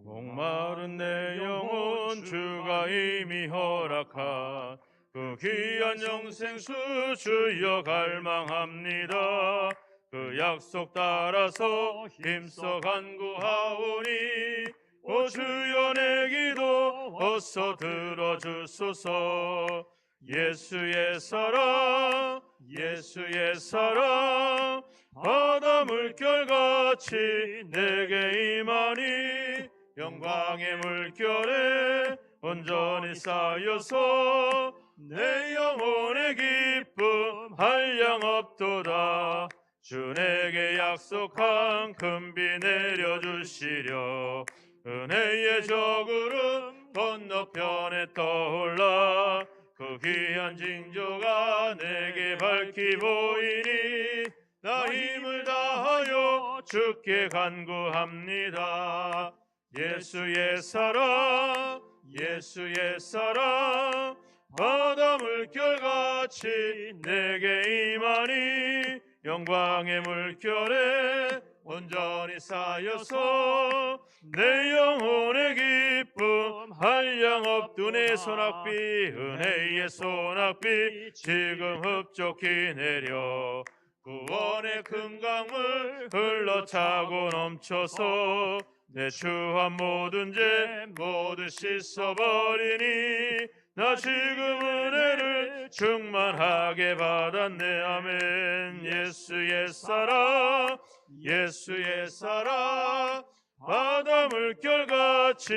목마른 내 영혼 주가 이미 허락한 그 귀한 영생수 주여 갈망합니다. 그 약속 따라서 힘써 간구하오니 오 주여 내 기도 어서 들어주소서. 예수의 사랑 예수의 사랑 바다 물결같이 내게 임하니 영광의 물결에 온전히 쌓여서 내 영혼의 기쁨 한량없도다. 주 내게 약속한 큰 비 내려주시려 은혜의 저구름 건너편에 떠올라 그 귀한 징조가 내게 밝히 보이니 나 힘을 다하여 주께 간구합니다. 예수의 사랑 예수의 사랑 바다 물결같이 내게 임하니 영광의 물결에 온전히 쌓여서 내 영혼의 기쁨 한량없도 내 소낙비 은혜의 소낙비 지금 흡족히 내려 구원의 큰 강물 흘러차고 넘쳐서 내 추한 모든 죄 모두 씻어버리니 나 지금 은혜를 충만하게 받았네. 아멘. 예수의 사랑 예수의 사랑 바다 물결같이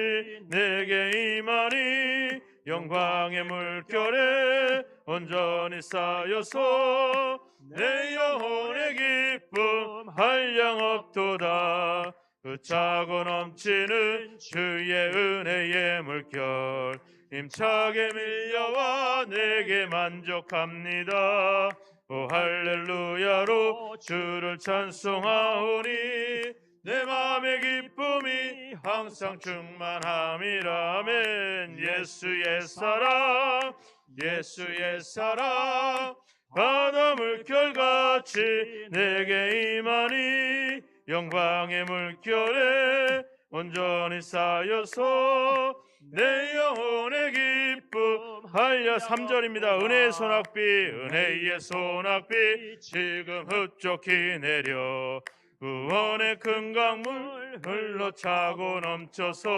내게 임하니 영광의 물결에 온전히 쌓여서 내 영혼의 기쁨 한량없도다. 그 차고 넘치는 주의 은혜의 물결 힘차게 밀려와 내게 만족합니다. 오 할렐루야로 주를 찬송하오니 내 마음의 기쁨이 항상 충만함이라. 아멘. 예수의 사랑 예수의 사랑 바다 물결같이 내게 임하니 영광의 물결에 온전히 쌓여서 내 영혼의 기쁨 하여 3절입니다. 은혜의 소낙비 은혜의 소낙비 지금 흡족히 내려 구원의 큰 강물 흘러차고 넘쳐서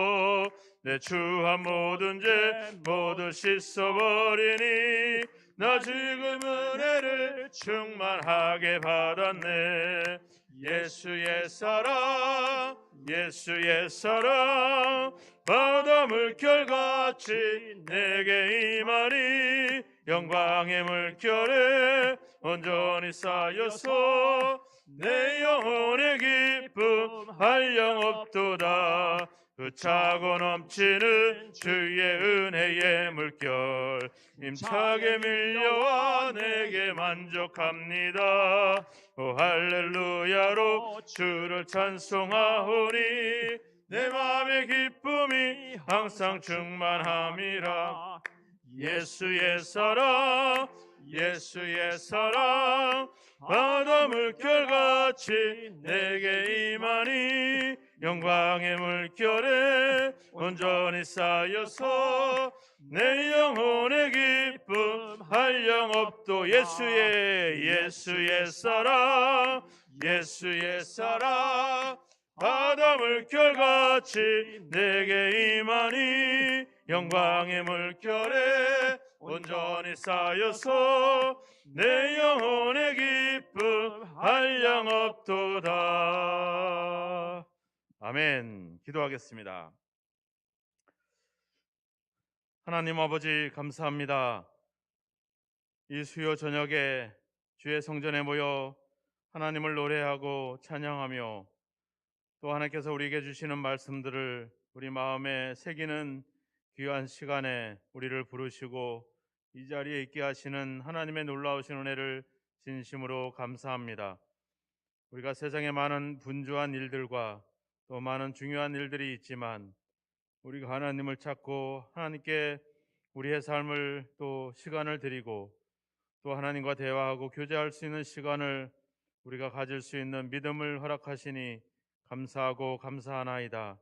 내 추한 모든 죄 모두 씻어버리니 나 지금 은혜를 충만하게 받았네. 예수의 사랑 예수의 사랑 바다 물결같이 내게 임하니 영광의 물결에 온전히 쌓여서 내 영혼의 기쁨 한량없도다. 그 차고 넘치는 주의 은혜의 물결 힘차게 밀려와 내게 만족합니다. 오 할렐루야로 주를 찬송하오니 내 마음의 기쁨이 항상 충만함이라. 예수의 사랑 예수의 사랑 바다 물결같이 내게 임하니 영광의 물결에 온전히 쌓여서 내 영혼의 기쁨 한량없도. 예수의 사랑 예수의 사랑 바다 물결같이 내게 임하니 영광의 물결에 온전히 쌓여서 내 영혼의 기쁨 한량없도다. 아멘. 기도하겠습니다. 하나님 아버지 감사합니다. 이 수요 저녁에 주의 성전에 모여 하나님을 노래하고 찬양하며 또 하나님께서 우리에게 주시는 말씀들을 우리 마음에 새기는 귀한 시간에 우리를 부르시고 이 자리에 있게 하시는 하나님의 놀라우신 은혜를 진심으로 감사합니다. 우리가 세상에 많은 분주한 일들과 또 많은 중요한 일들이 있지만 우리가 하나님을 찾고 하나님께 우리의 삶을 또 시간을 드리고 또 하나님과 대화하고 교제할 수 있는 시간을 우리가 가질 수 있는 믿음을 허락하시니 감사하고 감사하나이다.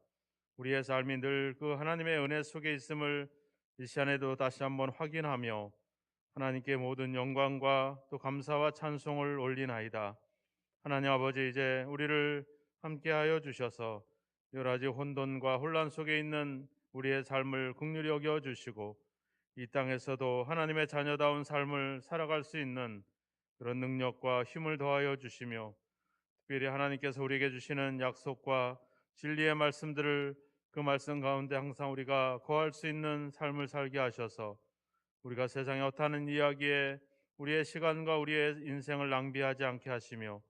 우리의 삶이 늘 그 하나님의 은혜 속에 있음을 이 시간에도 다시 한번 확인하며 하나님께 모든 영광과 또 감사와 찬송을 올리나이다. 하나님 아버지, 이제 우리를 함께하여 주셔서 여러 가지 혼돈과 혼란 속에 있는 우리의 삶을 긍휼히 여겨 주시고 이 땅에서도 하나님의 자녀다운 삶을 살아갈 수 있는 그런 능력과 힘을 더하여 주시며 특별히 하나님께서 우리에게 주시는 약속과 진리의 말씀들을 그 말씀 가운데 항상 우리가 거할 수 있는 삶을 살게 하셔서 우리가 세상에 어떠한 이야기에 우리의 시간과 우리의 인생을 낭비하지 않게 하시며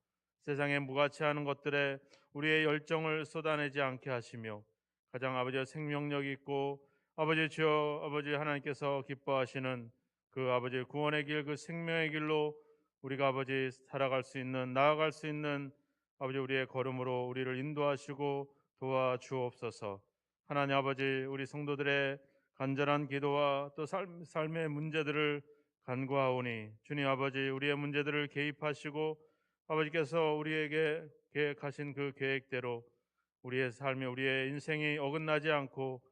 세상에 무가치하는 것들에 우리의 열정을 쏟아내지 않게 하시며 가장 아버지의 생명력 있고 아버지 주여 아버지 하나님께서 기뻐하시는 그 아버지의 구원의 길, 그 생명의 길로 우리가 아버지 살아갈 수 있는, 나아갈 수 있는 아버지 우리의 걸음으로 우리를 인도하시고 도와주옵소서. 하나님 아버지, 우리 성도들의 간절한 기도와 또 삶의 문제들을 간구하오니 주님 아버지, 우리의 문제들을 개입하시고 아버지께서 우리에게 계획하신 그 계획대로 우리의 삶이, 우리의 인생이 어긋나지 않고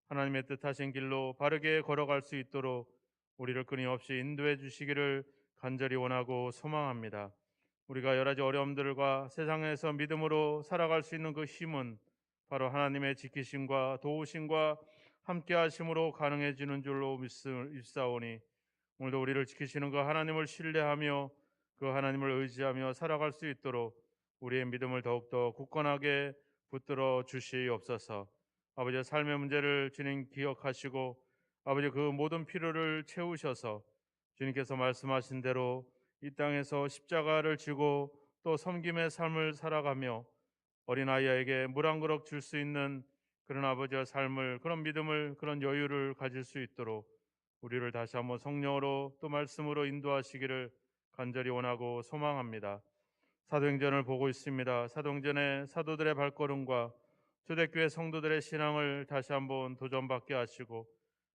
하나님의 뜻하신 길로 바르게 걸어갈 수 있도록 우리를 끊임없이 인도해 주시기를 간절히 원하고 소망합니다. 우리가 여러 가지 어려움들과 세상에서 믿음으로 살아갈 수 있는 그 힘은 바로 하나님의 지키심과 도우심과 함께 하심으로 가능해지는 줄로 믿사오니 오늘도 우리를 지키시는 그 하나님을 신뢰하며 그 하나님을 의지하며 살아갈 수 있도록 우리의 믿음을 더욱더 굳건하게 붙들어 주시옵소서. 아버지의 삶의 문제를 주님 기억하시고 아버지 그 모든 필요를 채우셔서 주님께서 말씀하신 대로 이 땅에서 십자가를 지고 또 섬김의 삶을 살아가며 어린아이에게 물 한 그릇 줄 수 있는 그런 아버지의 삶을, 그런 믿음을, 그런 여유를 가질 수 있도록 우리를 다시 한번 성령으로 또 말씀으로 인도하시기를 간절히 원하고 소망합니다. 사도행전을 보고 있습니다. 사도행전의 사도들의 발걸음과 초대교회 성도들의 신앙을 다시 한번 도전받게 하시고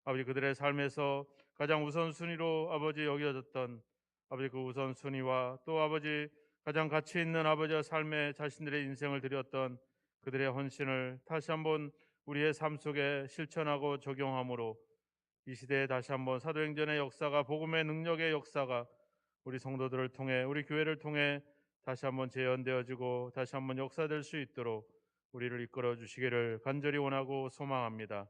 아버지 그들의 삶에서 가장 우선순위로 아버지 여겨졌던 아버지 그 우선순위와 또 아버지 가장 가치 있는 아버지의 삶에 자신들의 인생을 드렸던 그들의 헌신을 다시 한번 우리의 삶 속에 실천하고 적용함으로 이 시대에 다시 한번 사도행전의 역사가, 복음의 능력의 역사가 우리 성도들을 통해, 우리 교회를 통해 다시 한번 재현되어지고 다시 한번 역사될 수 있도록 우리를 이끌어 주시기를 간절히 원하고 소망합니다.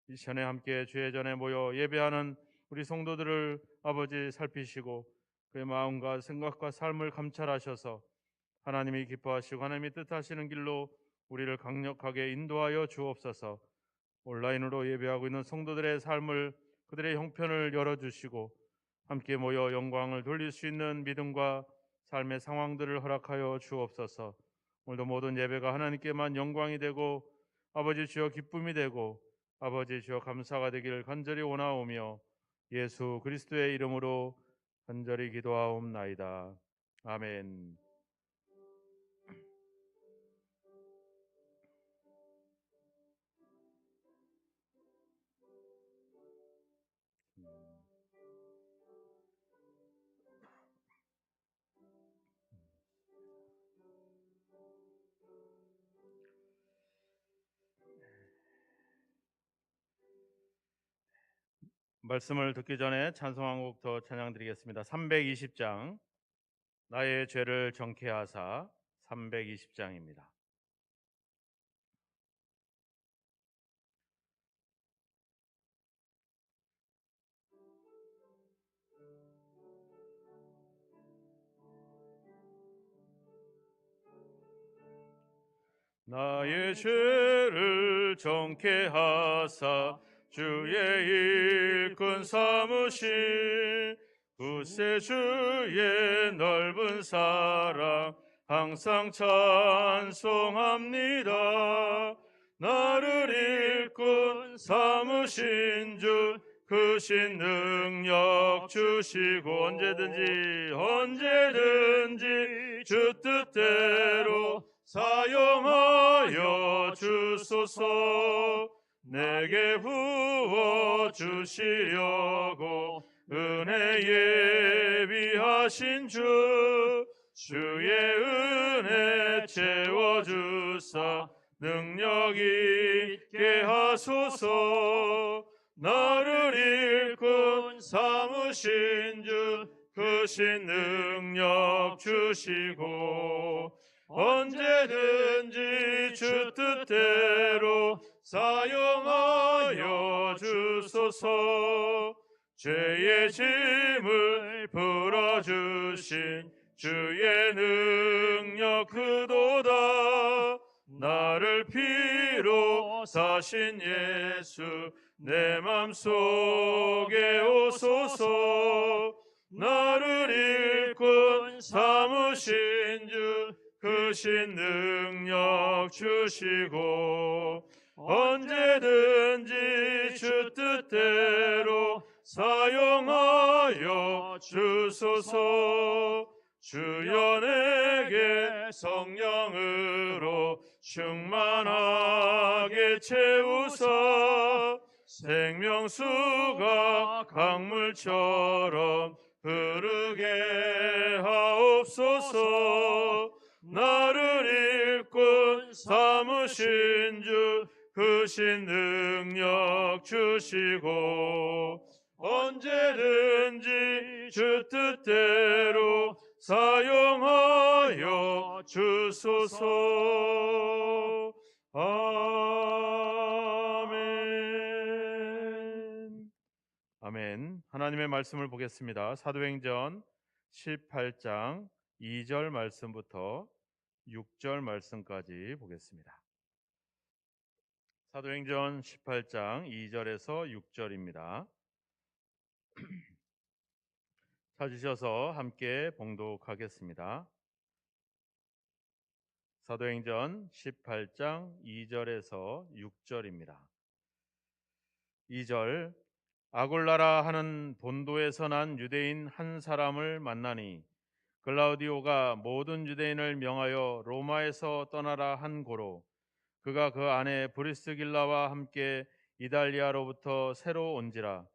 이 시간에 함께 주의 전에 모여 예배하는 우리 성도들을 아버지 살피시고 그의 마음과 생각과 삶을 감찰하셔서 하나님이 기뻐하시고 하나님이 뜻하시는 길로 우리를 강력하게 인도하여 주옵소서. 온라인으로 예배하고 있는 성도들의 삶을, 그들의 형편을 열어주시고 함께 모여 영광을 돌릴 수 있는 믿음과 삶의 상황들을 허락하여 주옵소서. 오늘도 모든 예배가 하나님께만 영광이 되고 아버지 주여 기쁨이 되고 아버지 주여 감사가 되기를 간절히 원하오며 예수 그리스도의 이름으로 간절히 기도하옵나이다. 아멘. 말씀을 듣기 전에 찬송 한 곡 더 찬양드리겠습니다. 320장 나의 죄를 정케 하사. 320장입니다. 나의 죄를 정케 하사 주의 일꾼 삼으신 구세주의 넓은 사랑 항상 찬송합니다. 나를 일꾼 삼으신 주 크신 능력 주시고 언제든지 주 뜻대로 사용하여 주소서. 내게 부어 주시려고 은혜 예비하신 주의 은혜 채워주사 능력 있게 하소서. 나를 일꾼 삼으신 주 크신 능력 주시고 언제든지 주 뜻대로 사용하여 주소서. 죄의 짐을 풀어주신 주의 능력 크도다. 나를 피로 사신 예수 내 맘속에 오소서. 나를 일꾼 삼으신 주 크신 능력 주시고 언제든지 주 뜻대로 사용하여 주소서. 주여 내게 성령으로 충만하게 채우사 생명수가 강물처럼 흐르게 하옵소서. 나를 일꾼 삼으신 주 크신 능력 주시고 언제든지 주 뜻대로 사용하여 주소서. 아멘. 아멘. 하나님의 말씀을 보겠습니다. 사도행전 18장 2절 말씀부터 6절 말씀까지 보겠습니다. 사도행전 18장 2절에서 6절입니다. 찾으셔서 함께 봉독하겠습니다. 사도행전 18장 2절에서 6절입니다. 2절 아골라라 하는 본도에서 난 유대인 한 사람을 만나니 글라우디오가 모든 유대인을 명하여 로마에서 떠나라 한 고로 그가 그 안에 브리스길라와 함께 이달리아로부터 새로 온지라.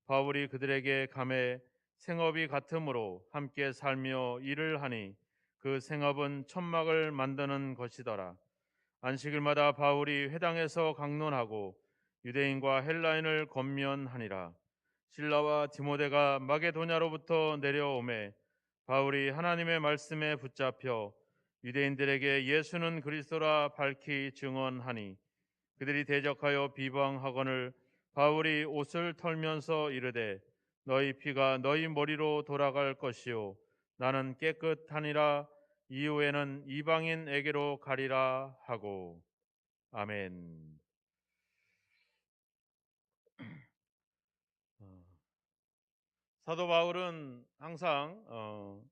바울이 그들에게 감에 생업이 같으므로 함께 살며 일을 하니 그 생업은 천막을 만드는 것이더라. 안식일마다 바울이 회당에서 강론하고 유대인과 헬라인을 권면하니라. 실라와 디모데가 마게도냐로부터 내려오매 바울이 하나님의 말씀에 붙잡혀 유대인들에게 예수는 그리스도라 밝히 증언하니 그들이 대적하여 비방하거늘 바울이 옷을 털면서 이르되 너희 피가 너희 머리로 돌아갈 것이요 나는 깨끗하니라. 이후에는 이방인에게로 가리라 하고. 아멘. 사도 바울은 항상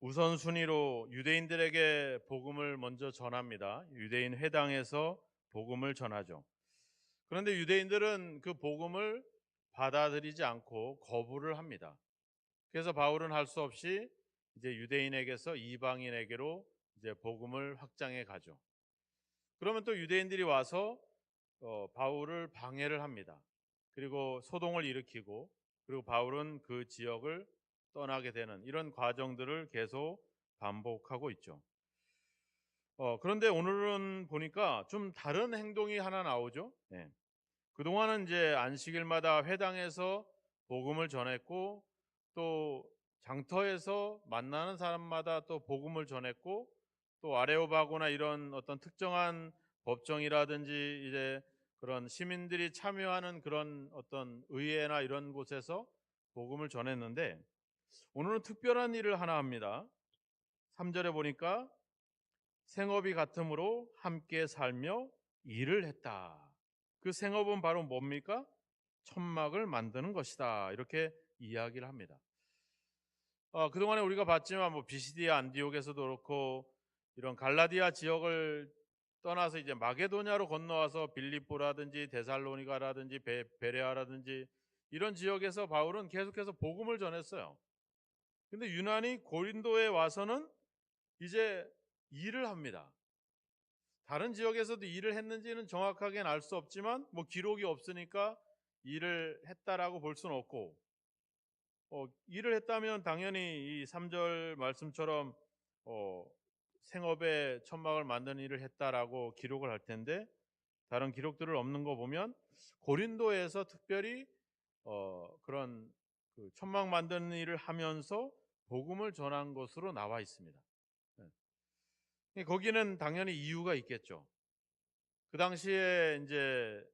우선순위로 유대인들에게 복음을 먼저 전합니다. 유대인 회당에서 복음을 전하죠. 그런데 유대인들은 그 복음을 받아들이지 않고 거부를 합니다. 그래서 바울은 할 수 없이 이제 유대인에게서 이방인에게로 이제 복음을 확장해 가죠. 그러면 또 유대인들이 와서 바울을 방해를 합니다. 그리고 소동을 일으키고 그리고 바울은 그 지역을 떠나게 되는 이런 과정들을 계속 반복하고 있죠. 그런데 오늘은 보니까 좀 다른 행동이 하나 나오죠. 네. 그동안은 이제 안식일마다 회당에서 복음을 전했고 또 장터에서 만나는 사람마다 또 복음을 전했고 또 아레오바고나 이런 어떤 특정한 법정이라든지 이제 그런 시민들이 참여하는 그런 어떤 의회나 이런 곳에서 복음을 전했는데 오늘은 특별한 일을 하나 합니다. 3절에 보니까 생업이 같으므로 함께 살며 일을 했다. 그 생업은 바로 뭡니까? 천막을 만드는 것이다. 이렇게 이야기를 합니다. 그동안에 우리가 봤지만 뭐 비시디아 안디옥에서도 그렇고 이런 갈라디아 지역을 떠나서 이제 마게도냐로 건너와서 빌립보라든지 데살로니가라든지 베레아라든지 이런 지역에서 바울은 계속해서 복음을 전했어요. 근데 유난히 고린도에 와서는 이제 일을 합니다. 다른 지역에서도 일을 했는지는 정확하게는 알 수 없지만 뭐 기록이 없으니까 일을 했다라고 볼 수는 없고 일을 했다면 당연히 이 3절 말씀처럼 생업에 천막을 만드는 일을 했다라고 기록을 할 텐데, 다른 기록들을 없는 거 보면 고린도에서 특별히 그런 그 천막 만드는 일을 하면서 복음을 전한 것으로 나와 있습니다. 거기는 당연히 이유가 있겠죠. 그 당시에 이제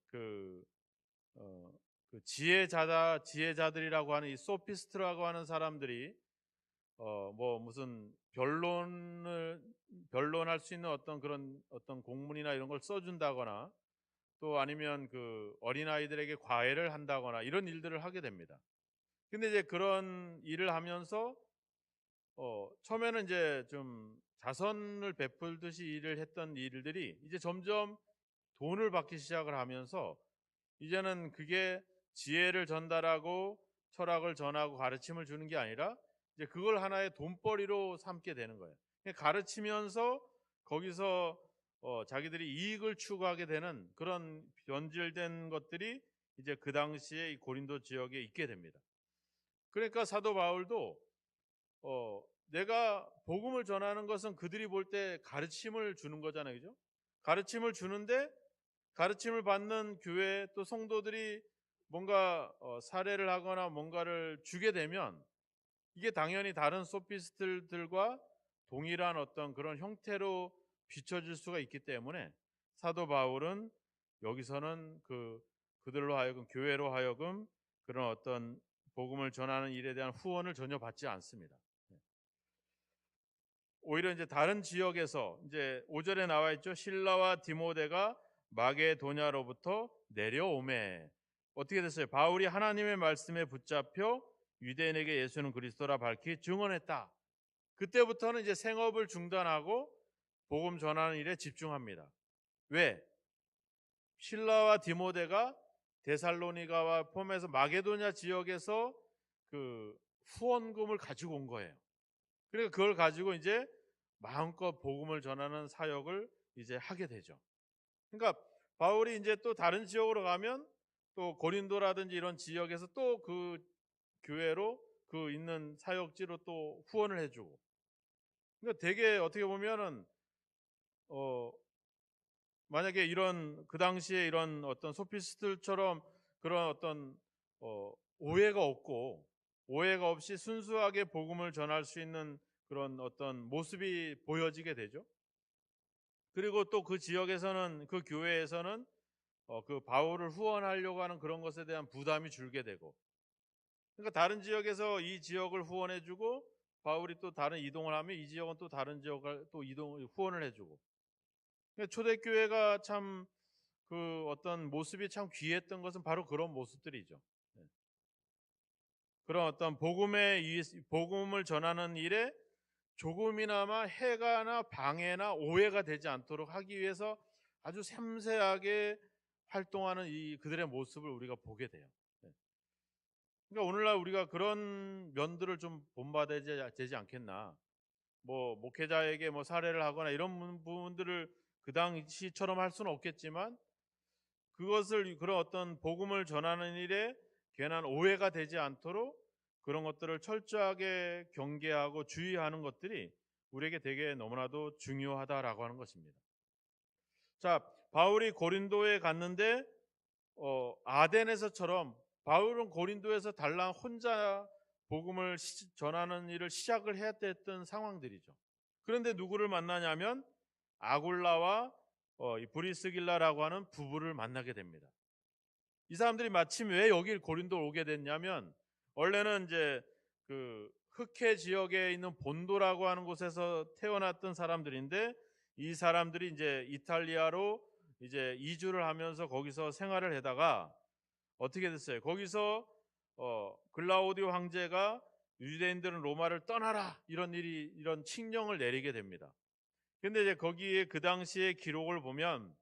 어, 그 지혜자들이라고 하는 이 소피스트라고 하는 사람들이 뭐 무슨 변론할 수 있는 어떤 그런 어떤 공문이나 이런 걸 써준다거나, 또 아니면 그 어린아이들에게 과외를 한다거나 이런 일들을 하게 됩니다. 근데 이제 그런 일을 하면서 처음에는 이제 좀 자선을 베풀듯이 일을 했던 일들이 이제 점점 돈을 받기 시작을 하면서, 이제는 그게 지혜를 전달하고 철학을 전하고 가르침을 주는 게 아니라 이제 그걸 하나의 돈벌이로 삼게 되는 거예요. 가르치면서 거기서 자기들이 이익을 추구하게 되는 그런 변질된 것들이 이제 그 당시에 이 고린도 지역에 있게 됩니다. 그러니까 사도 바울도 내가 복음을 전하는 것은 그들이 볼 때 가르침을 주는 거잖아요, 그죠? 가르침을 주는데, 가르침을 받는 교회 또 성도들이 뭔가 사례를 하거나 뭔가를 주게 되면 이게 당연히 다른 소피스트들과 동일한 어떤 그런 형태로 비춰질 수가 있기 때문에, 사도 바울은 여기서는 그들로 하여금, 교회로 하여금 그런 어떤 복음을 전하는 일에 대한 후원을 전혀 받지 않습니다. 오히려 이제 다른 지역에서 이제 5절에 나와 있죠. 실라와 디모데가 마게도냐로부터 내려오매. 어떻게 됐어요? 바울이 하나님의 말씀에 붙잡혀 유대인에게 예수는 그리스도라 밝히 증언했다. 그때부터는 이제 생업을 중단하고 복음 전하는 일에 집중합니다. 왜? 실라와 디모데가 데살로니가와 포함해서 마게도냐 지역에서 그 후원금을 가지고 온 거예요. 그러니까 그걸 가지고 이제 마음껏 복음을 전하는 사역을 이제 하게 되죠. 그러니까 바울이 이제 또 다른 지역으로 가면 또 고린도라든지 이런 지역에서 또 그 교회로 그 있는 사역지로 또 후원을 해주고. 그러니까 되게 어떻게 보면은 어 만약에 이런 그 당시에 이런 어떤 소피스트들처럼 그런 어떤 오해가 없고, 오해가 없이 순수하게 복음을 전할 수 있는 그런 어떤 모습이 보여지게 되죠. 그리고 또 그 지역에서는, 그 교회에서는 그 바울을 후원하려고 하는 그런 것에 대한 부담이 줄게 되고, 그러니까 다른 지역에서 이 지역을 후원해주고 바울이 또 다른 이동을 하면 이 지역은 또 다른 지역을 또 이동 후원을 해주고. 그러니까 초대교회가 참 그 어떤 모습이 참 귀했던 것은 바로 그런 모습들이죠. 네. 그런 어떤 복음을 전하는 일에 조금이나마 해가나 방해나 오해가 되지 않도록 하기 위해서 아주 섬세하게 활동하는 이 그들의 모습을 우리가 보게 돼요. 네. 그러니까 오늘날 우리가 그런 면들을 좀 본받아야 되지 않겠나. 뭐 목회자에게 뭐 사례를 하거나 이런 부분들을 그 당시처럼 할 수는 없겠지만, 그것을 그런 어떤 복음을 전하는 일에 괜한 오해가 되지 않도록 그런 것들을 철저하게 경계하고 주의하는 것들이 우리에게 되게 너무나도 중요하다라고 하는 것입니다. 자, 바울이 고린도에 갔는데 아덴에서처럼 바울은 고린도에서 달랑 혼자 복음을 전하는 일을 시작을 해야 됐던 상황들이죠. 그런데 누구를 만나냐면 아굴라와 이 브리스길라라고 하는 부부를 만나게 됩니다. 이 사람들이 마침 왜 여기 고린도를 오게 됐냐면, 원래는 이제 그 흑해 지역에 있는 본도라고 하는 곳에서 태어났던 사람들인데, 이 사람들이 이제 이탈리아로 이제 이주를 하면서 거기서 생활을 하다가 어떻게 됐어요? 거기서 글라우디오 황제가 유대인들은 로마를 떠나라, 이런 칙령을 내리게 됩니다. 근데 이제 거기에 그 당시의 기록을 보면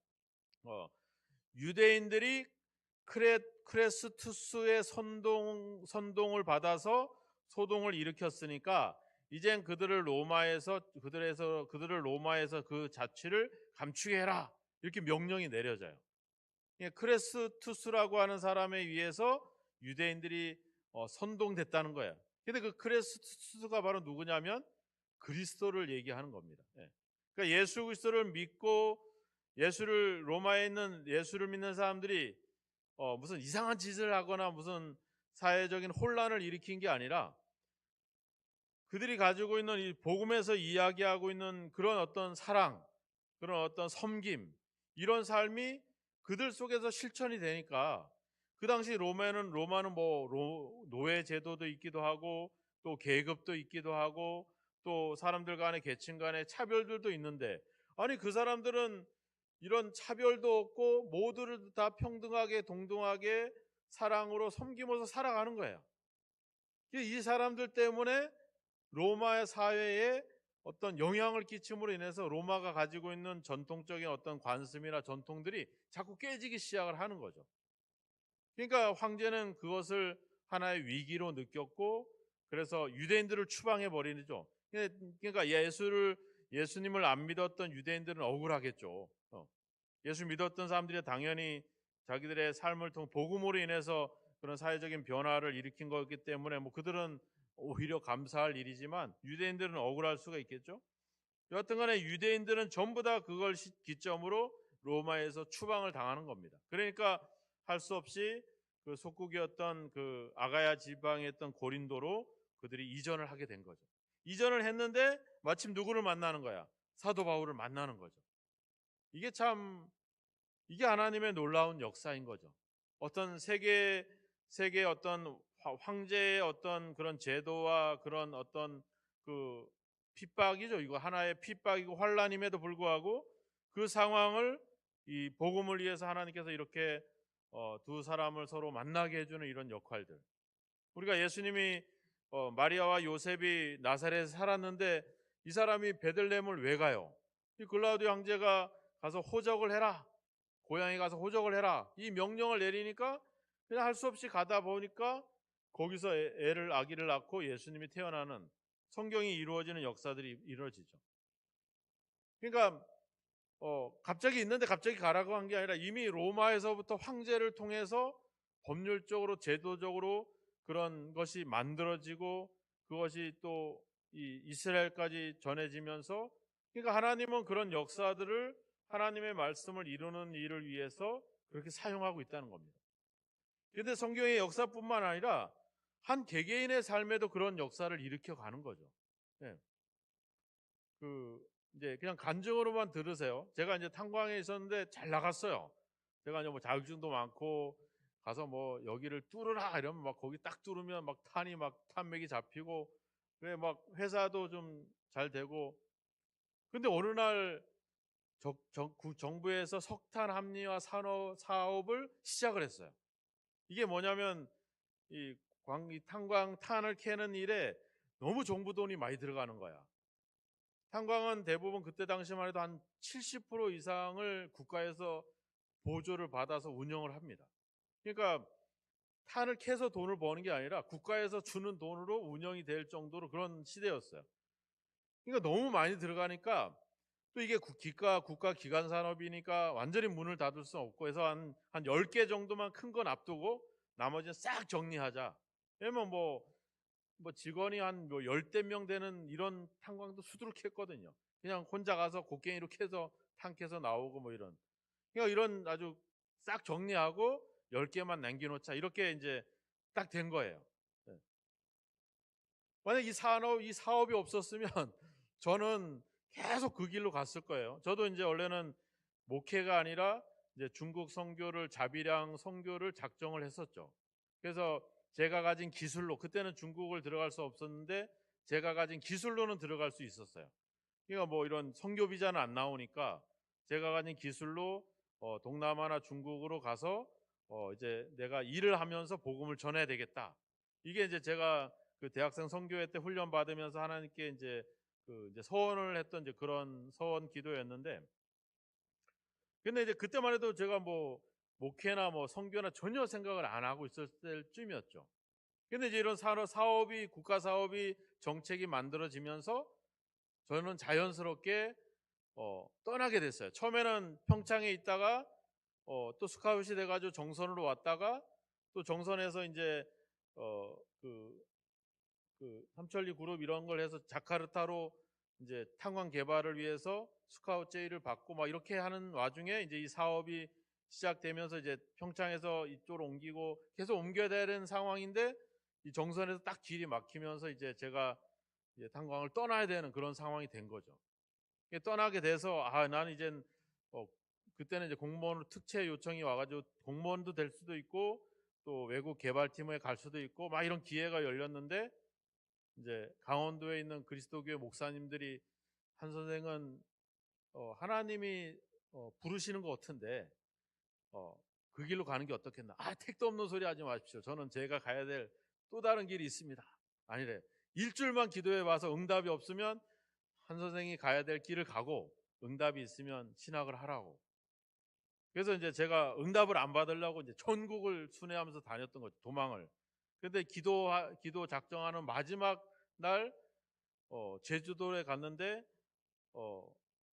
유대인들이 크레스투스의 선동을 받아서 소동을 일으켰으니까 이젠 그들을 로마에서 그 자취를 감추게 해라, 이렇게 명령이 내려져요. 크레스투스라고 하는 사람에 의해서 유대인들이 선동됐다는 거예요. 근데 그 크레스투스가 바로 누구냐면 그리스도를 얘기하는 겁니다. 예. 그러니까 예수 그리스도를 믿고 예수를 로마에 있는 예수를 믿는 사람들이 무슨 이상한 짓을 하거나 무슨 사회적인 혼란을 일으킨 게 아니라 그들이 가지고 있는 이 복음에서 이야기하고 있는 그런 어떤 사랑, 그런 어떤 섬김, 이런 삶이 그들 속에서 실천이 되니까 그 당시 로마는 뭐 노예 제도도 있기도 하고 또 계급도 있기도 하고 또 사람들 간의 계층 간의 차별들도 있는데, 아니 그 사람들은 이런 차별도 없고 모두를 다 평등하게 동등하게 사랑으로 섬기면서 살아가는 거예요. 이 사람들 때문에 로마의 사회에 어떤 영향을 끼침으로 인해서 로마가 가지고 있는 전통적인 어떤 관습이나 전통들이 자꾸 깨지기 시작을 하는 거죠. 그러니까 황제는 그것을 하나의 위기로 느꼈고 그래서 유대인들을 추방해 버리죠. 그러니까 예수님을 안 믿었던 유대인들은 억울하겠죠. 예수 믿었던 사람들이 당연히 자기들의 삶을 통해 복음으로 인해서 그런 사회적인 변화를 일으킨 거기 때문에 뭐 그들은 오히려 감사할 일이지만 유대인들은 억울할 수가 있겠죠. 여하튼 간에 유대인들은 전부 다 그걸 기점으로 로마에서 추방을 당하는 겁니다. 그러니까 할 수 없이 그 속국이었던 그 아가야 지방에 있던 고린도로 그들이 이전을 하게 된 거죠. 이전을 했는데 마침 누구를 만나는 거야? 사도 바울을 만나는 거죠. 이게 참, 이게 하나님의 놀라운 역사인 거죠. 어떤 세계 어떤 황제의 어떤 그런 제도와 그런 어떤 그 핍박이죠. 이거 하나의 핍박이고 환란임에도 불구하고 그 상황을 이 복음을 위해서 하나님께서 이렇게 두 사람을 서로 만나게 해주는 이런 역할들. 우리가 예수님이 마리아와 요셉이 나사렛에 살았는데 이 사람이 베들레헴을 왜 가요? 이 글라우디오 황제가 가서 호적을 해라. 고향에 가서 호적을 해라. 이 명령을 내리니까 그냥 할 수 없이 가다 보니까 거기서 아기를 낳고 예수님이 태어나는 성경이 이루어지는 역사들이 이루어지죠. 그러니까 갑자기 있는데 갑자기 가라고 한 게 아니라 이미 로마에서부터 황제를 통해서 법률적으로 제도적으로 그런 것이 만들어지고 그것이 또 이 이스라엘까지 전해지면서, 그러니까 하나님은 그런 역사들을 하나님의 말씀을 이루는 일을 위해서 그렇게 사용하고 있다는 겁니다. 그런데 성경의 역사뿐만 아니라 한 개개인의 삶에도 그런 역사를 일으켜 가는 거죠. 네. 이제 그냥 간증으로만 들으세요. 제가 이제 탄광에 있었는데 잘 나갔어요. 제가 이제 뭐 자격증도 많고 가서 뭐 여기를 뚫으라 이러면 막 거기 딱 뚫으면 막 탄맥이 잡히고 그래 막 회사도 좀 잘 되고. 근데 어느 날 정부에서 석탄 합리화 사업을 시작을 했어요. 이게 뭐냐면 이 탄광탄을 캐는 일에 너무 정부 돈이 많이 들어가는 거야. 탄광은 대부분 그때 당시만 해도 한 70% 이상을 국가에서 보조를 받아서 운영을 합니다. 그러니까 탄을 캐서 돈을 버는 게 아니라 국가에서 주는 돈으로 운영이 될 정도로 그런 시대였어요. 그러니까 너무 많이 들어가니까 또 이게 국가 기관 산업이니까 완전히 문을 닫을 수 없고 해서 한 10개 정도만 큰 건 앞두고 나머지는 싹 정리하자. 왜냐면 뭐 직원이 한 뭐 10대 명 되는 이런 탄광도 수두룩했거든요. 그냥 혼자 가서 곡괭이로 캐서 탄 캐서 나오고 뭐 이런. 그러니까 이런 아주 싹 정리하고 10개만 남겨놓자. 이렇게 이제 딱 된 거예요. 네. 만약 이 사업이 없었으면 저는 계속 그 길로 갔을 거예요. 저도 이제 원래는 목회가 아니라 이제 중국 선교를 자비량 선교를 작정을 했었죠. 그래서 제가 가진 기술로, 그때는 중국을 들어갈 수 없었는데 제가 가진 기술로는 들어갈 수 있었어요. 그러니까 뭐 이런 선교 비자는 안 나오니까 제가 가진 기술로 동남아나 중국으로 가서 이제 내가 일을 하면서 복음을 전해야 되겠다. 이게 이제 제가 그 대학생 선교회 때 훈련 받으면서 하나님께 이제 서원을 했던 이제 그런 서원 기도였는데, 근데 이제 그때만 해도 제가 뭐 목회나 뭐 선교나 전혀 생각을 안 하고 있었을 쯤이었죠. 근데 이제 이런 국가 사업이 정책이 만들어지면서 저는 자연스럽게 떠나게 됐어요. 처음에는 평창에 있다가 또 스카웃이 돼가지고 정선으로 왔다가 또 정선에서 이제 그 삼천리 그룹 이런 걸 해서 자카르타로 이제 탄광 개발을 위해서 스카우트 제의를 받고 막 이렇게 하는 와중에 이제 이 사업이 시작되면서 이제 평창에서 이쪽으로 옮기고 계속 옮겨야 되는 상황인데 이 정선에서 딱 길이 막히면서 이제 제가 이제 탄광을 떠나야 되는 그런 상황이 된 거죠. 떠나게 돼서 나는 이젠 그때는 이제 공무원으로 특채 요청이 와가지고 공무원도 될 수도 있고 또 외국 개발팀에 갈 수도 있고 막 이런 기회가 열렸는데 이제 강원도에 있는 그리스도교회 목사님들이 한 선생은 하나님이 부르시는 것 같은데 그 길로 가는 게 어떻겠나. 택도 없는 소리 하지 마십시오. 저는 제가 가야 될 또 다른 길이 있습니다. 아니래. 일주일만 기도해 봐서 응답이 없으면 한 선생이 가야 될 길을 가고 응답이 있으면 신학을 하라고. 그래서 이제 제가 응답을 안 받으려고 이제 전국을 순회하면서 다녔던 거죠. 도망을. 근데 기도 작정하는 마지막 날 제주도에 갔는데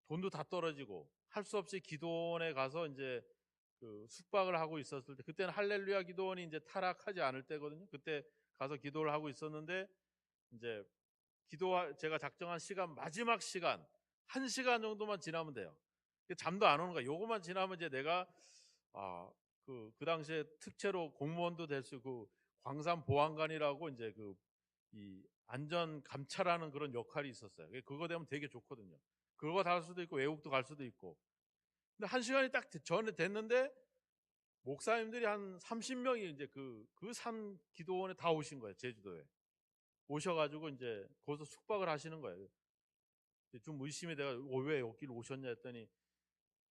돈도 다 떨어지고 할 수 없이 기도원에 가서 이제 그 숙박을 하고 있었을 때, 그때는 할렐루야 기도원이 이제 타락하지 않을 때거든요. 그때 가서 기도를 하고 있었는데 이제 제가 작정한 시간, 마지막 시간 1시간 정도만 지나면 돼요. 잠도 안 오는 거야. 요거만 지나면 이제 내가 그 당시에 특채로 공무원도 될 수 있고 광산 보안관이라고 이제 이 안전 감찰하는 그런 역할이 있었어요. 그거 되면 되게 좋거든요. 그거 갈 수도 있고 외국도 갈 수도 있고. 근데 1시간이 딱 전에 됐는데 목사님들이 한 30명이 이제 그 산 기도원에 다 오신 거예요. 제주도에 오셔가지고 이제 거기서 숙박을 하시는 거예요. 좀 의심이 내가 왜 여기를 오셨냐 했더니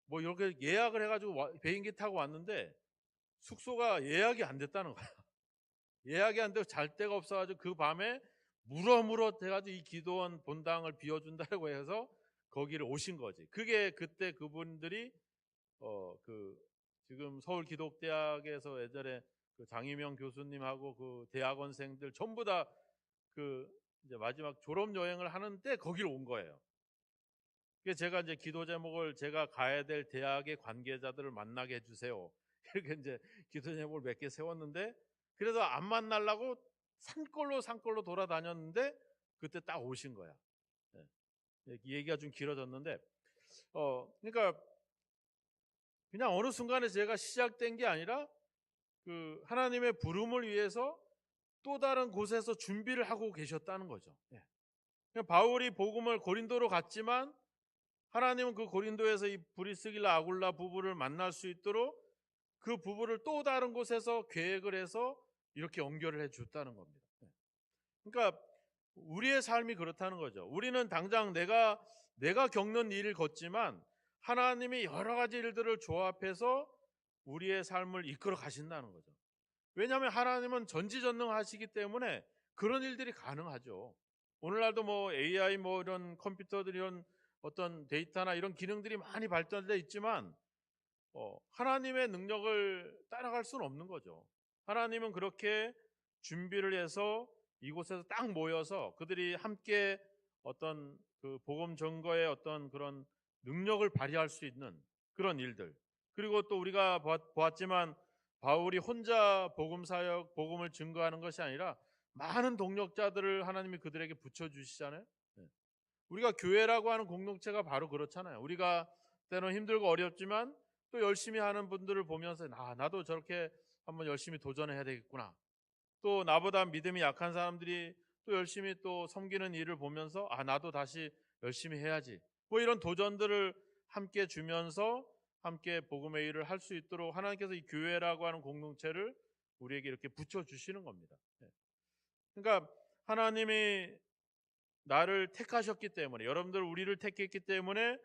뭐 이렇게 예약을 해가지고 비행기 타고 왔는데 숙소가 예약이 안 됐다는 거야. 예약이 안 되고 잘 데가 없어가지고 그 밤에 물어물어 해가지고 이 기도원 본당을 비워준다고 해서 거기를 오신 거지. 그게 그때 그분들이 지금 서울기독대학에서 예전에 그 장희명 교수님하고 그 대학원생들 전부 다 이제 마지막 졸업 여행을 하는데 거기를 온 거예요. 그래서 제가 이제 기도 제목을 제가 가야 될 대학의 관계자들을 만나게 해주세요. 이렇게 이제 기도 제목을 몇 개 세웠는데 그래서 안 만나려고 산골로 돌아다녔는데 그때 딱 오신 거야. 이 얘기가 좀 길어졌는데 그러니까 그냥 어느 순간에 제가 시작된 게 아니라 그 하나님의 부름을 위해서 또 다른 곳에서 준비를 하고 계셨다는 거죠. 바울이 복음을 고린도로 갔지만 하나님은 그 고린도에서 이 브리스길라 아굴라 부부를 만날 수 있도록 그 부부를 또 다른 곳에서 계획을 해서 이렇게 연결을 해 줬다는 겁니다. 그러니까 우리의 삶이 그렇다는 거죠. 우리는 당장 내가 겪는 일을 걷지만 하나님이 여러 가지 일들을 조합해서 우리의 삶을 이끌어 가신다는 거죠. 왜냐하면 하나님은 전지전능하시기 때문에 그런 일들이 가능하죠. 오늘날도 뭐 AI 뭐 이런 컴퓨터들 이런 어떤 데이터나 이런 기능들이 많이 발달되어 있지만 하나님의 능력을 따라갈 수는 없는 거죠. 하나님은 그렇게 준비를 해서 이곳에서 딱 모여서 그들이 함께 어떤 그 복음 전거의 어떤 그런 능력을 발휘할 수 있는 그런 일들. 그리고 또 우리가 보았지만 바울이 혼자 복음 사역, 복음을 증거하는 것이 아니라 많은 동력자들을 하나님이 그들에게 붙여주시잖아요. 우리가 교회라고 하는 공동체가 바로 그렇잖아요. 우리가 때는 힘들고 어렵지만 또 열심히 하는 분들을 보면서 나도 저렇게 한번 열심히 도전해야 되겠구나. 또 나보다 믿음이 약한 사람들이 또 열심히 또 섬기는 일을 보면서 나도 다시 열심히 해야지. 뭐 이런 도전들을 함께 주면서 함께 복음의 일을 할 수 있도록 하나님께서 이 교회라고 하는 공동체를 우리에게 이렇게 붙여주시는 겁니다. 그러니까 하나님이 나를 택하셨기 때문에, 여러분들 우리를 택했기 때문에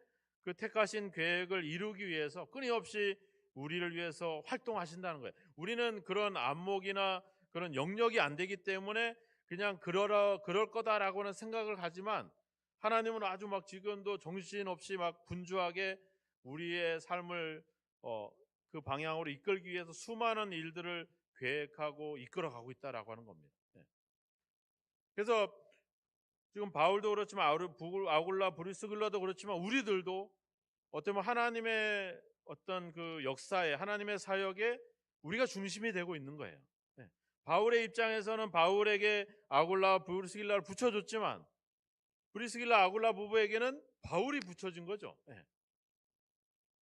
그 택하신 계획을 이루기 위해서 끊임없이 우리를 위해서 활동하신다는 거예요. 우리는 그런 안목이나 그런 영역이 안 되기 때문에 그냥 그럴 거다라고는 생각을 하지만 하나님은 아주 막 지금도 정신없이 막 분주하게 우리의 삶을 그 방향으로 이끌기 위해서 수많은 일들을 계획하고 이끌어가고 있다라고 하는 겁니다. 그래서 지금 바울도 그렇지만 아굴라 브리스길라도 그렇지만 우리들도 어쩌면 하나님의 어떤 그 역사에, 하나님의 사역에 우리가 중심이 되고 있는 거예요. 바울의 입장에서는 바울에게 아굴라 브리스길라를 붙여줬지만 브리스길라 아굴라 부부에게는 바울이 붙여진 거죠. 예.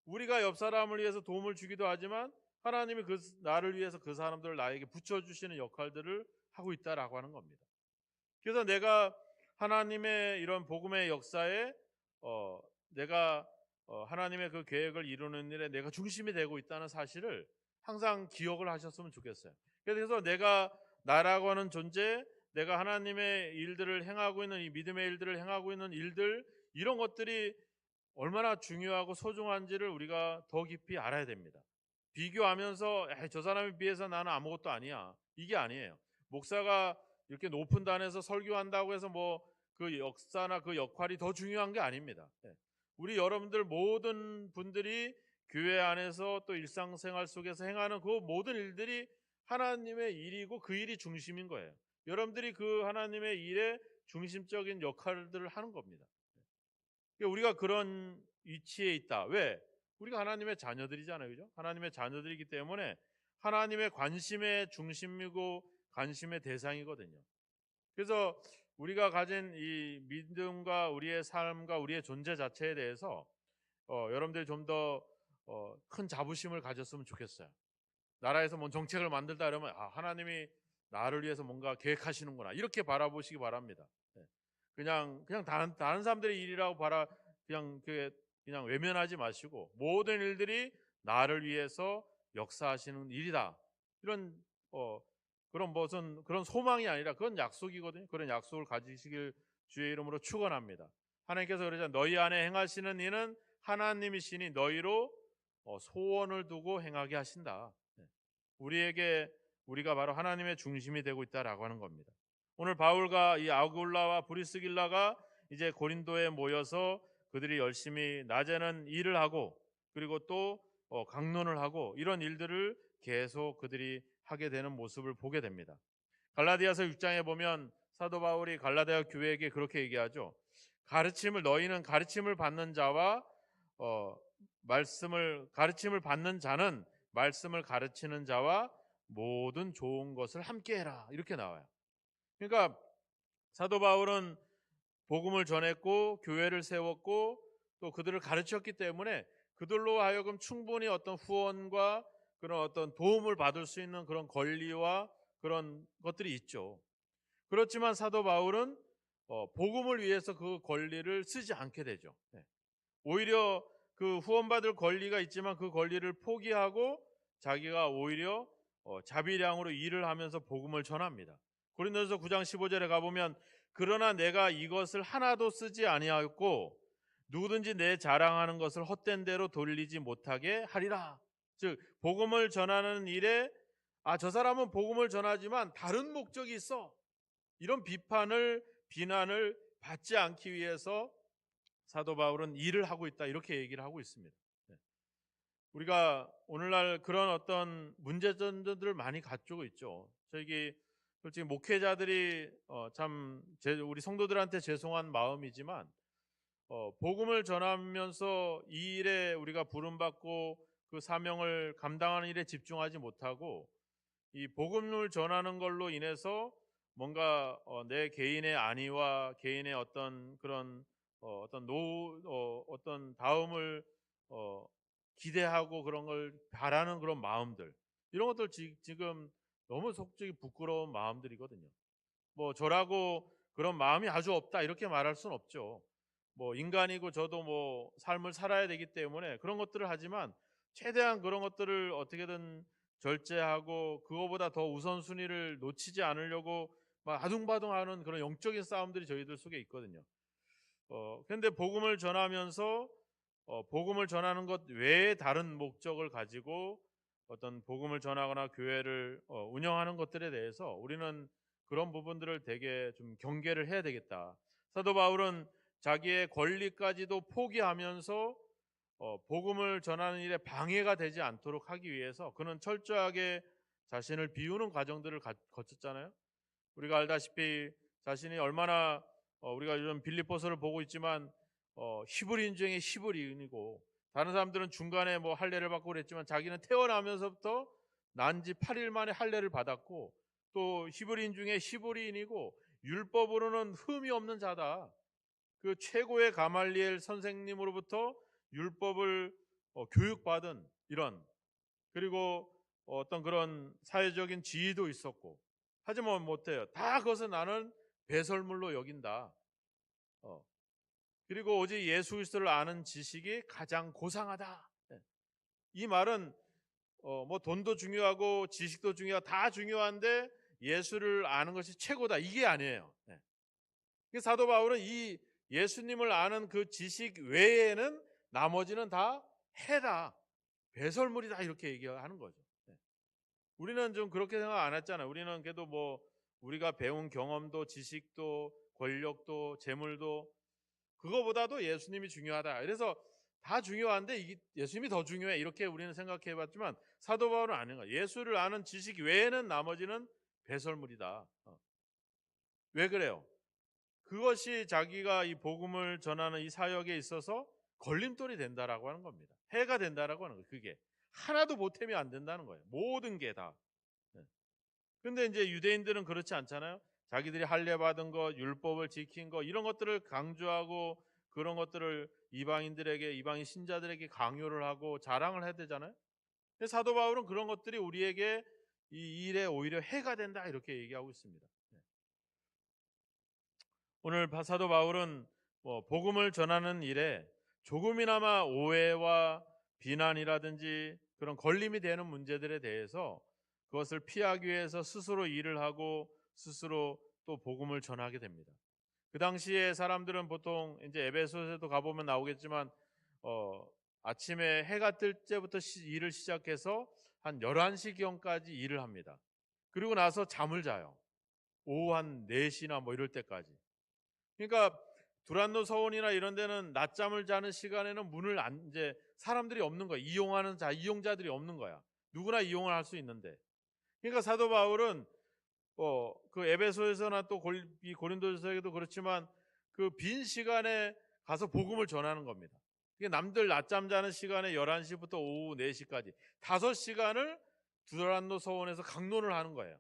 우리가 옆 사람을 위해서 도움을 주기도 하지만 하나님이 나를 위해서 그 사람들을 나에게 붙여주시는 역할들을 하고 있다라고 하는 겁니다. 그래서 내가 하나님의 이런 복음의 역사에 내가 하나님의 그 계획을 이루는 일에 내가 중심이 되고 있다는 사실을 항상 기억을 하셨으면 좋겠어요. 그래서 내가 나라고 하는 존재, 내가 하나님의 일들을 행하고 있는 이 믿음의 일들을 행하고 있는 일들, 이런 것들이 얼마나 중요하고 소중한지를 우리가 더 깊이 알아야 됩니다. 비교하면서 저 사람에 비해서 나는 아무것도 아니야, 이게 아니에요. 목사가 이렇게 높은 단에서 설교한다고 해서 뭐 그 역사나 그 역할이 더 중요한 게 아닙니다. 우리 여러분들 모든 분들이 교회 안에서 또 일상생활 속에서 행하는 그 모든 일들이 하나님의 일이고 그 일이 중심인 거예요. 여러분들이 그 하나님의 일에 중심적인 역할들을 하는 겁니다. 우리가 그런 위치에 있다. 왜? 우리가 하나님의 자녀들이잖아요. 그죠? 하나님의 자녀들이기 때문에 하나님의 관심의 중심이고 관심의 대상이거든요. 그래서 우리가 가진 이 믿음과 우리의 삶과 우리의 존재 자체에 대해서 여러분들이 좀 더 큰 자부심을 가졌으면 좋겠어요. 나라에서 뭔 정책을 만들다 그러면 하나님이 나를 위해서 뭔가 계획하시는구나, 이렇게 바라보시기 바랍니다. 예. 그냥 다른 사람들의 일이라고 그냥 외면하지 마시고 모든 일들이 나를 위해서 역사하시는 일이다. 이런 그런 소망이 아니라 그건 약속이거든요. 그런 약속을 가지시길 주의 이름으로 축원합니다. 하나님께서 그러자 너희 안에 행하시는 이는 하나님이시니 너희로 소원을 두고 행하게 하신다. 우리가 바로 하나님의 중심이 되고 있다라고 하는 겁니다. 오늘 바울과 이 아굴라와 브리스길라가 이제 고린도에 모여서 그들이 열심히 낮에는 일을 하고 그리고 또 강론을 하고 이런 일들을 계속 그들이 하게 되는 모습을 보게 됩니다. 갈라디아서 6장에 보면 사도 바울이 갈라디아 교회에게 그렇게 얘기하죠. 너희는 가르침을 받는 자와 가르침을 받는 자는 말씀을 가르치는 자와 모든 좋은 것을 함께 해라, 이렇게 나와요. 그러니까 사도 바울은 복음을 전했고 교회를 세웠고 또 그들을 가르쳤기 때문에 그들로 하여금 충분히 어떤 후원과 그런 어떤 도움을 받을 수 있는 그런 권리와 그런 것들이 있죠. 그렇지만 사도 바울은 복음을 위해서 그 권리를 쓰지 않게 되죠. 오히려 그 후원받을 권리가 있지만 그 권리를 포기하고 자기가 오히려 자비량으로 일을 하면서 복음을 전합니다. 고린도전서 9장 15절에 가보면 그러나 내가 이것을 하나도 쓰지 아니하였고 누구든지 내 자랑하는 것을 헛된 대로 돌리지 못하게 하리라. 즉 복음을 전하는 일에 저 사람은 복음을 전하지만 다른 목적이 있어, 이런 비난을 받지 않기 위해서 사도 바울은 일을 하고 있다, 이렇게 얘기를 하고 있습니다. 우리가 오늘날 그런 어떤 문제점들을 많이 가지고 있죠. 저기 솔직히 목회자들이 우리 성도들한테 죄송한 마음이지만 복음을 전하면서 이 일에 우리가 부름받고 그 사명을 감당하는 일에 집중하지 못하고 이 복음을 전하는 걸로 인해서 뭔가 내 개인의 안위와 개인의 어떤 그런 어떤 다음을 기대하고 그런 걸 바라는 그런 마음들, 이런 것들 지금 너무 속적이 부끄러운 마음들이거든요. 뭐 저라고 그런 마음이 아주 없다, 이렇게 말할 수는 없죠. 뭐 인간이고 저도 뭐 삶을 살아야 되기 때문에 그런 것들을 하지만 최대한 그런 것들을 어떻게든 절제하고 그거보다 더 우선순위를 놓치지 않으려고 막 아둥바둥하는 그런 영적인 싸움들이 저희들 속에 있거든요. 그런데 복음을 전하면서 복음을 전하는 것 외에 다른 목적을 가지고 어떤 복음을 전하거나 교회를 운영하는 것들에 대해서 우리는 그런 부분들을 되게 좀 경계를 해야 되겠다. 사도 바울은 자기의 권리까지도 포기하면서 복음을 전하는 일에 방해가 되지 않도록 하기 위해서 그는 철저하게 자신을 비우는 과정들을 거쳤잖아요. 우리가 알다시피 자신이 얼마나 우리가 요즘 빌립보서를 보고 있지만 히브리인 중에 히브리인이고 다른 사람들은 중간에 뭐 할례를 받고 그랬지만 자기는 태어나면서부터 난 지 8일 만에 할례를 받았고 또 히브리인 중에 히브리인이고 율법으로는 흠이 없는 자다. 그 최고의 가말리엘 선생님으로부터 율법을 교육받은 이런, 그리고 어떤 그런 사회적인 지위도 있었고, 하지만 못해요. 다 그것을 나는 배설물로 여긴다. 어, 그리고 오직 예수 그리스도를 아는 지식이 가장 고상하다. 예. 이 말은 뭐 돈도 중요하고 지식도 중요하고 다 중요한데 예수를 아는 것이 최고다, 이게 아니에요. 예. 사도 바울은 이 예수님을 아는 그 지식 외에는 나머지는 다 해다, 배설물이다, 이렇게 얘기하는 거죠. 예. 우리는 좀 그렇게 생각 안 했잖아요. 우리는 그래도 뭐 우리가 배운 경험도 지식도 권력도 재물도 그거보다도 예수님이 중요하다. 그래서 다 중요한데 이게 예수님이 더 중요해, 이렇게 우리는 생각해 봤지만 사도 바울은 아닌 거예요. 예수를 아는 지식 외에는 나머지는 배설물이다. 왜 그래요? 그것이 자기가 이 복음을 전하는 이 사역에 있어서 걸림돌이 된다라고 하는 겁니다. 해가 된다라고 하는 거예요. 그게 하나도 보탬이 안 된다는 거예요. 모든 게 다. 근데 이제 유대인들은 그렇지 않잖아요. 자기들이 할례 받은 것, 율법을 지킨 것, 이런 것들을 강조하고 그런 것들을 이방인들에게, 이방인 신자들에게 강요를 하고 자랑을 해야 되잖아요. 근데 사도 바울은 그런 것들이 우리에게 이 일에 오히려 해가 된다, 이렇게 얘기하고 있습니다. 오늘 사도 바울은 복음을 전하는 일에 조금이나마 오해와 비난이라든지 그런 걸림이 되는 문제들에 대해서 그것을 피하기 위해서 스스로 일을 하고 스스로 또 복음을 전하게 됩니다. 그 당시에 사람들은 보통 이제 에베소서에도 가보면 나오겠지만 아침에 해가 뜰 때부터 일을 시작해서 한 11시경까지 일을 합니다. 그리고 나서 잠을 자요. 오후 한 4시나 뭐 이럴 때까지. 그러니까 두란노 서원이나 이런 데는 낮잠을 자는 시간에는 문을 안, 이제 사람들이 없는 거야. 이용자들이 없는 거야. 누구나 이용을 할 수 있는데. 그러니까 사도 바울은 그 에베소에서나 또 이 고린도서에도 그렇지만 그 빈 시간에 가서 복음을 전하는 겁니다. 이게 남들 낮잠 자는 시간에 11시부터 오후 4시까지 5시간을 두란노 서원에서 강론을 하는 거예요.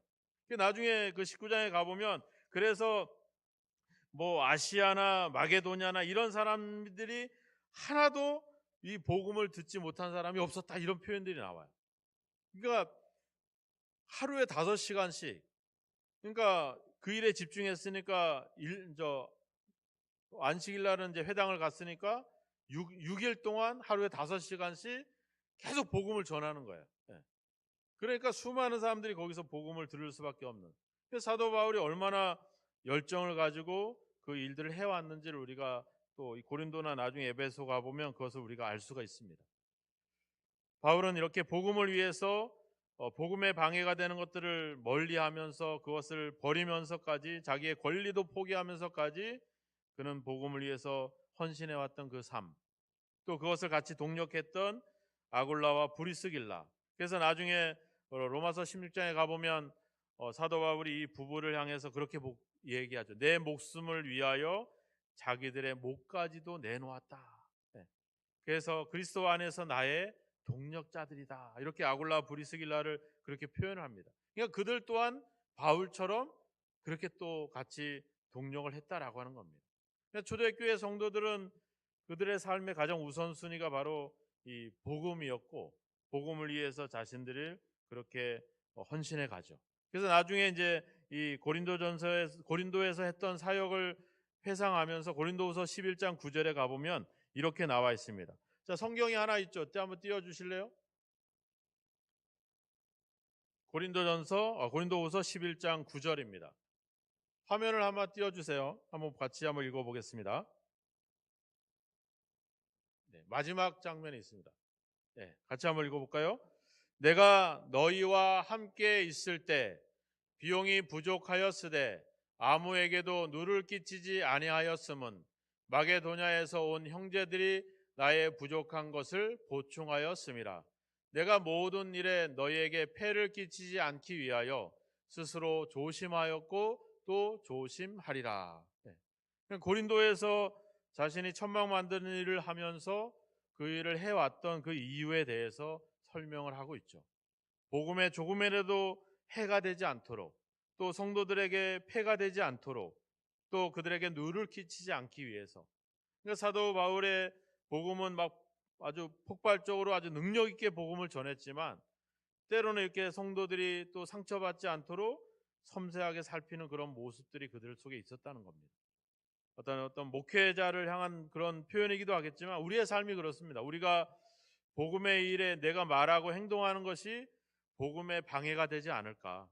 나중에 그 19장에 가보면, 그래서 뭐 아시아나 마게도냐나 이런 사람들이 하나도 이 복음을 듣지 못한 사람이 없었다, 이런 표현들이 나와요. 그러니까 하루에 5시간씩, 그러니까 그 일에 집중했으니까 안식일 날은 이제 회당을 갔으니까 6일 동안 하루에 5시간씩 계속 복음을 전하는 거예요. 예. 그러니까 수많은 사람들이 거기서 복음을 들을 수밖에 없는. 사도 바울이 얼마나 열정을 가지고 그 일들을 해왔는지를 우리가 또 이 고린도나 나중에 에베소 가보면 그것을 우리가 알 수가 있습니다. 바울은 이렇게 복음을 위해서 복음에 방해가 되는 것들을 멀리하면서 그것을 버리면서까지 자기의 권리도 포기하면서까지 그는 복음을 위해서 헌신해왔던 그 삶, 또 그것을 같이 동력했던 아굴라와 브리스길라. 그래서 나중에 로마서 16장에 가보면 사도 바울이 이 부부를 향해서 그렇게 얘기하죠. 내 목숨을 위하여 자기들의 목까지도 내놓았다. 네. 그래서 그리스도 안에서 나의 동력자들이다, 이렇게 아굴라 브리스길라를 그렇게 표현을 합니다. 그러니까 그들 또한 바울처럼 그렇게 또 같이 동력을 했다라고 하는 겁니다. 그러니까 초대교회 성도들은 그들의 삶의 가장 우선순위가 바로 이 복음이었고, 복음을 위해서 자신들을 그렇게 헌신해 가죠. 그래서 나중에 이제 이 고린도에서 했던 사역을 회상하면서 고린도후서 11장 9절에 가보면 이렇게 나와 있습니다. 자, 성경이 하나 있죠. 한번 띄워 주실래요? 고린도후서 11장 9절입니다. 화면을 한번 띄워 주세요. 같이 한번 읽어 보겠습니다. 네, 마지막 장면에 있습니다. 네, 같이 한번 읽어볼까요? 내가 너희와 함께 있을 때 비용이 부족하였으되 아무에게도 누를 끼치지 아니하였음은 마게도냐에서 온 형제들이 나의 부족한 것을 보충하였음이라. 내가 모든 일에 너희에게 폐를 끼치지 않기 위하여 스스로 조심하였고 또 조심하리라. 네. 고린도에서 자신이 천막 만드는 일을 하면서 그 일을 해왔던 그 이유에 대해서 설명을 하고 있죠. 복음에 조금이라도 해가 되지 않도록, 또 성도들에게 폐가 되지 않도록 또 그들에게 누를 끼치지 않기 위해서. 그러니까 사도 바울의 복음은 막 아주 폭발적으로 아주 능력 있게 복음을 전했지만 때로는 이렇게 성도들이 또 상처받지 않도록 섬세하게 살피는 그런 모습들이 그들 속에 있었다는 겁니다. 어떤 목회자를 향한 그런 표현이기도 하겠지만 우리의 삶이 그렇습니다. 우리가 복음의 일에 내가 말하고 행동하는 것이 복음의 방해가 되지 않을까.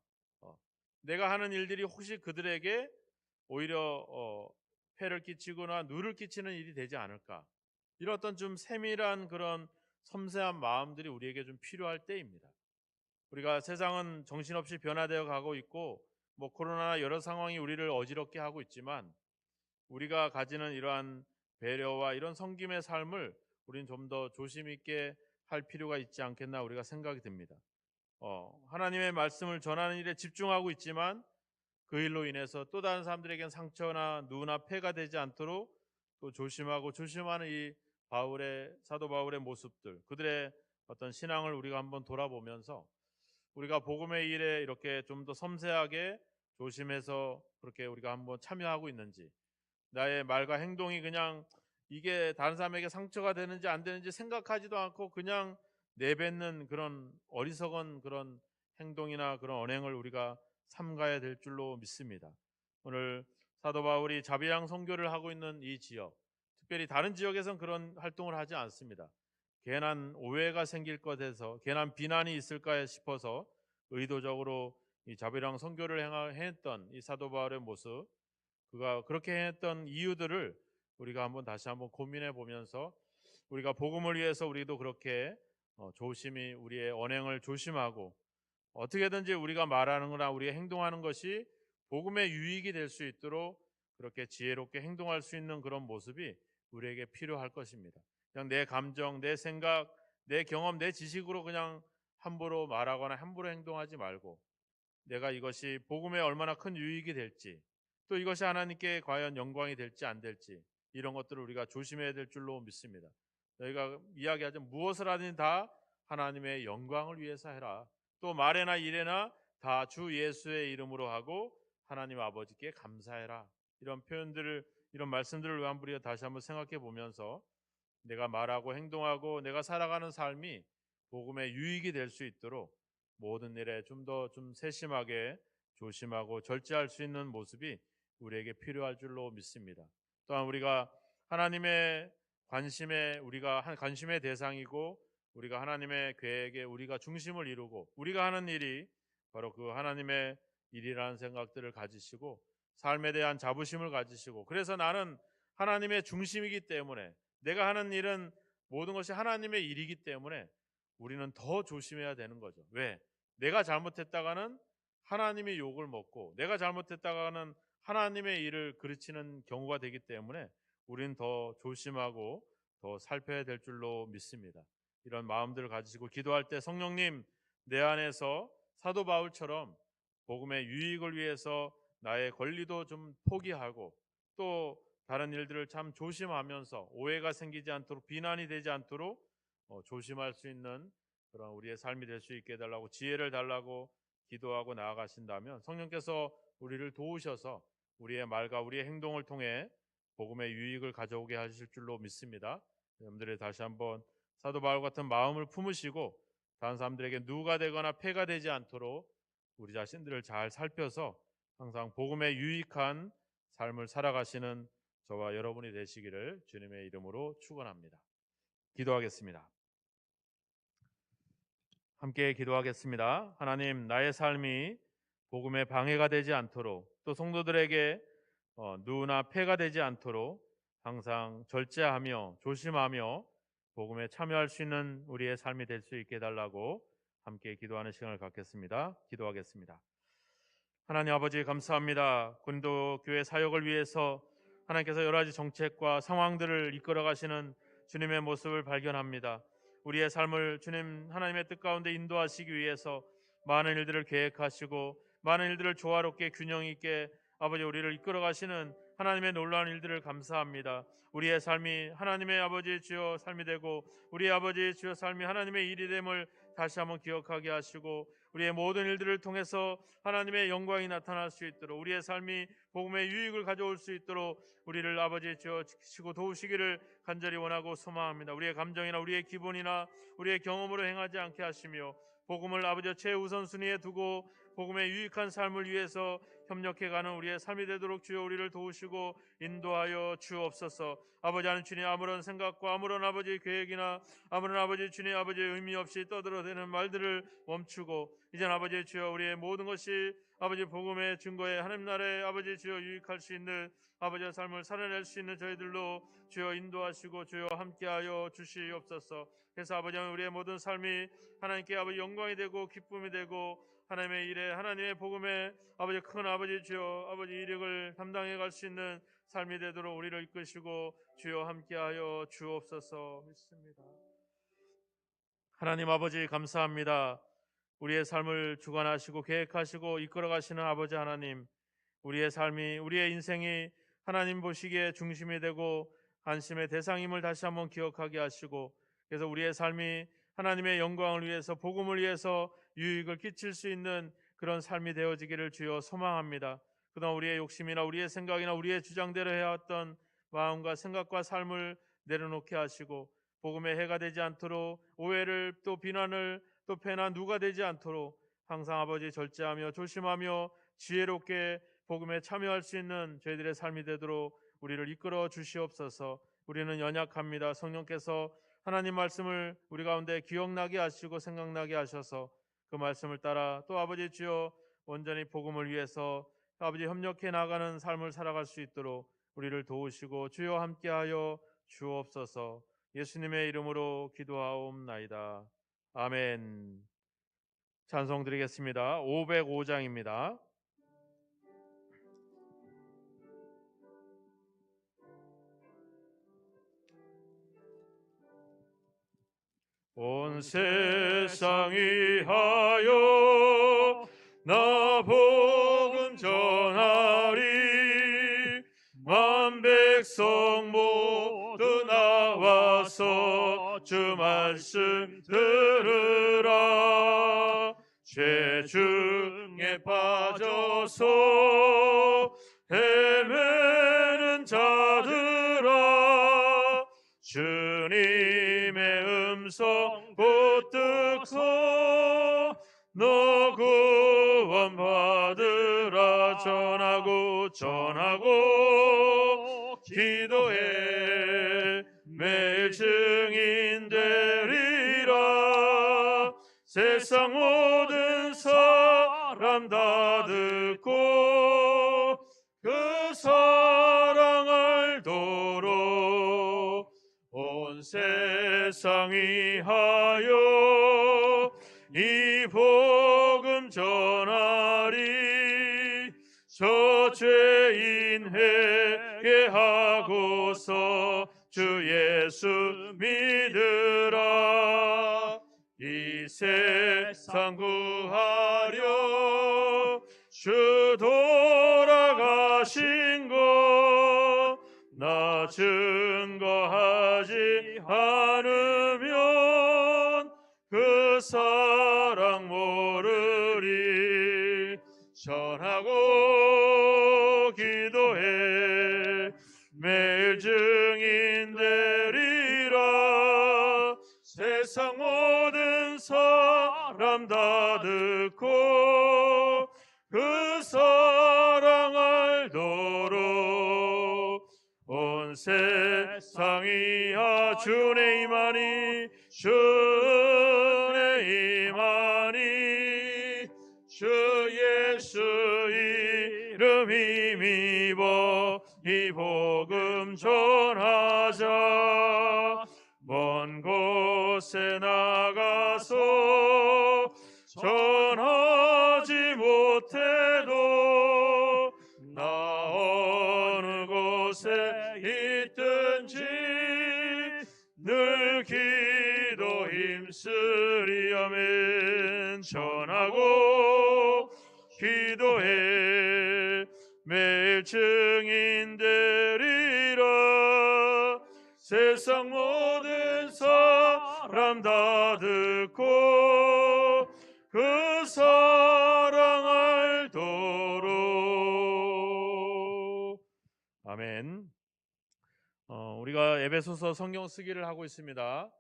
내가 하는 일들이 혹시 그들에게 오히려 폐를 끼치거나 누를 끼치는 일이 되지 않을까. 이런 어떤 좀 세밀한 그런 섬세한 마음들이 우리에게 좀 필요할 때입니다. 우리가 세상은 정신없이 변화되어 가고 있고 뭐 코로나나 여러 상황이 우리를 어지럽게 하고 있지만 우리가 가지는 이러한 배려와 이런 섬김의 삶을 우리는 좀 더 조심 있게 할 필요가 있지 않겠나 우리가 생각이 듭니다. 하나님의 말씀을 전하는 일에 집중하고 있지만 그 일로 인해서 또 다른 사람들에겐 상처나 누나 폐가 되지 않도록 또 조심하고 조심하는 이 사도 바울의 모습들, 그들의 어떤 신앙을 우리가 한번 돌아보면서 우리가 복음의 일에 이렇게 좀 더 섬세하게 조심해서 그렇게 우리가 한번 참여하고 있는지, 나의 말과 행동이 그냥 이게 다른 사람에게 상처가 되는지 안 되는지 생각하지도 않고 그냥 내뱉는 그런 어리석은 그런 행동이나 그런 언행을 우리가 삼가야 될 줄로 믿습니다. 오늘 사도 바울이 자비랑 선교를 하고 있는 이 지역, 특별히 다른 지역에선 그런 활동을 하지 않습니다. 괜한 오해가 생길 것에서 괜한 비난이 있을까 싶어서 의도적으로 이 자비랑 선교를 행했던 이 사도 바울의 모습, 그가 그렇게 했던 이유들을 우리가 다시 한번 고민해 보면서 우리가 복음을 위해서 우리도 그렇게 조심히 우리의 언행을 조심하고 어떻게든지 우리가 말하는 거나 우리가 행동하는 것이 복음의 유익이 될 수 있도록 그렇게 지혜롭게 행동할 수 있는 그런 모습이 우리에게 필요할 것입니다. 그냥 내 감정, 내 생각, 내 경험, 내 지식으로 그냥 함부로 말하거나 함부로 행동하지 말고 내가 이것이 복음에 얼마나 큰 유익이 될지, 또 이것이 하나님께 과연 영광이 될지 안 될지, 이런 것들을 우리가 조심해야 될 줄로 믿습니다. 저희가 이야기하죠. 무엇을 하든 다 하나님의 영광을 위해서 해라. 또 말에나 일에나 다 주 예수의 이름으로 하고 하나님 아버지께 감사해라. 이런 표현들을, 이런 말씀들을 우리가 다시 한번 생각해 보면서 내가 말하고 행동하고 내가 살아가는 삶이 복음의 유익이 될 수 있도록 모든 일에 좀 더 세심하게 조심하고 절제할 수 있는 모습이 우리에게 필요할 줄로 믿습니다. 또한 우리가 하나님의 우리가 관심의 대상이고 우리가 하나님의 계획에 우리가 중심을 이루고 우리가 하는 일이 바로 그 하나님의 일이라는 생각들을 가지시고 삶에 대한 자부심을 가지시고, 그래서 나는 하나님의 중심이기 때문에 내가 하는 일은 모든 것이 하나님의 일이기 때문에 우리는 더 조심해야 되는 거죠. 왜? 내가 잘못했다가는 하나님의 욕을 먹고 내가 잘못했다가는 하나님의 일을 그르치는 경우가 되기 때문에 우리는 더 조심하고 더 살펴야 될 줄로 믿습니다. 이런 마음들을 가지시고 기도할 때 성령님, 내 안에서 사도 바울처럼 복음의 유익을 위해서 나의 권리도 좀 포기하고 또 다른 일들을 참 조심하면서 오해가 생기지 않도록, 비난이 되지 않도록 조심할 수 있는 그런 우리의 삶이 될 수 있게 해달라고, 지혜를 달라고 기도하고 나아가신다면 성령께서 우리를 도우셔서 우리의 말과 우리의 행동을 통해 복음의 유익을 가져오게 하실 줄로 믿습니다. 여러분들이 다시 한번 사도 바울 같은 마음을 품으시고 다른 사람들에게 누가 되거나 폐가 되지 않도록 우리 자신들을 잘 살펴서 항상 복음의 유익한 삶을 살아가시는 저와 여러분이 되시기를 주님의 이름으로 축원합니다. 기도하겠습니다. 함께 기도하겠습니다. 하나님, 나의 삶이 복음의 방해가 되지 않도록 또 성도들에게 누나 폐가 되지 않도록 항상 절제하며 조심하며 복음에 참여할 수 있는 우리의 삶이 될 수 있게 해달라고 함께 기도하는 시간을 갖겠습니다. 기도하겠습니다. 하나님 아버지, 감사합니다. 고린도 교회 사역을 위해서 하나님께서 여러 가지 정책과 상황들을 이끌어 가시는 주님의 모습을 발견합니다. 우리의 삶을 주님 하나님의 뜻 가운데 인도하시기 위해서 많은 일들을 계획하시고 많은 일들을 조화롭게 균형 있게 아버지 우리를 이끌어 가시는 하나님의 놀라운 일들을 감사합니다. 우리의 삶이 하나님의 아버지 주여 삶이 되고 우리의 아버지 주여 삶이 하나님의 일이 됨을 다시 한번 기억하게 하시고 우리의 모든 일들을 통해서 하나님의 영광이 나타날 수 있도록, 우리의 삶이 복음의 유익을 가져올 수 있도록 우리를 아버지 주여 지키시고 도우시기를 간절히 원하고 소망합니다. 우리의 감정이나 우리의 기분이나 우리의 경험으로 행하지 않게 하시며, 복음을 아버지 최우선순위에 두고 복음의 유익한 삶을 위해서 협력해가는 우리의 삶이 되도록 주여 우리를 도우시고 인도하여 주옵소서. 아버지 하나님 주님, 아무런 생각과 아무런 아버지 계획이나 아무런 아버지 주님 아버지 의미 없이 떠들어대는 말들을 멈추고, 이젠 아버지 주여 우리의 모든 것이 아버지 복음의 증거에 하나님 나라에 아버지 주여 유익할 수 있는 아버지의 삶을 살아낼 수 있는 저희들로 주여 인도하시고 주여 함께하여 주시옵소서. 그래서 아버지 우리의 모든 삶이 하나님께 아버지 영광이 되고 기쁨이 되고, 하나님의 일에 하나님의 복음에 아버지 큰 아버지 주여 아버지 이력을 담당해 갈 수 있는 삶이 되도록 우리를 이끄시고 주여 함께하여 주옵소서. 믿습니다. 하나님 아버지 감사합니다. 우리의 삶을 주관하시고 계획하시고 이끌어 가시는 아버지 하나님, 우리의 삶이 우리의 인생이 하나님 보시기에 중심이 되고 관심의 대상임을 다시 한번 기억하게 하시고, 그래서 우리의 삶이 하나님의 영광을 위해서 복음을 위해서 유익을 끼칠 수 있는 그런 삶이 되어지기를 주여 소망합니다. 그동안 우리의 욕심이나 우리의 생각이나 우리의 주장대로 해왔던 마음과 생각과 삶을 내려놓게 하시고, 복음의 해가 되지 않도록 오해를 또 비난을 또 패나 누가 되지 않도록 항상 아버지 절제하며 조심하며 지혜롭게 복음에 참여할 수 있는 저희들의 삶이 되도록 우리를 이끌어 주시옵소서. 우리는 연약합니다. 성령께서 하나님 말씀을 우리 가운데 기억나게 하시고 생각나게 하셔서 그 말씀을 따라 또 아버지 주여 온전히 복음을 위해서 아버지 협력해 나가는 삶을 살아갈 수 있도록 우리를 도우시고 주여 함께하여 주옵소서. 예수님의 이름으로 기도하옵나이다. 아멘. 찬송 드리겠습니다. 505장입니다. 온 세상이 하여 나 복음 전하리, 만 백성 모두 나와서 주 말씀 들으라. 죄 중에 빠져서 헤매는 자들아, 주님의 음성 붙들고 너 구원 받으라. 전하고 기도해 매일 증인 되리라. 세상 모든 사람 다 듣고 그 사랑 알도록 온 세상이 하여 이 복음 전하리. 저 죄인 회개하고서 주 예수 믿으라. 이 세상 구하려 주 돌아가신 것 나 증거하지 않으면 그 사랑 모르리. 전하고 기도해 매일 증인 되리라. 세상 모든 사람 다 듣고 그 사랑 알도록 온 세상이 주의 임하니 주의 임하니 주 예수 이름 힘입어 이 복음 전하자. 먼 곳에 나가서 전하지 못해도 나 어느 곳에 있든지 늘 기도 힘쓰리. 아멘. 전하고 기도해 매일 증인 되리라. 세상 모든 사람 다 듣고 그 사랑 아멘. 우리가 에베소서 성경 쓰기를 하고 있습니다.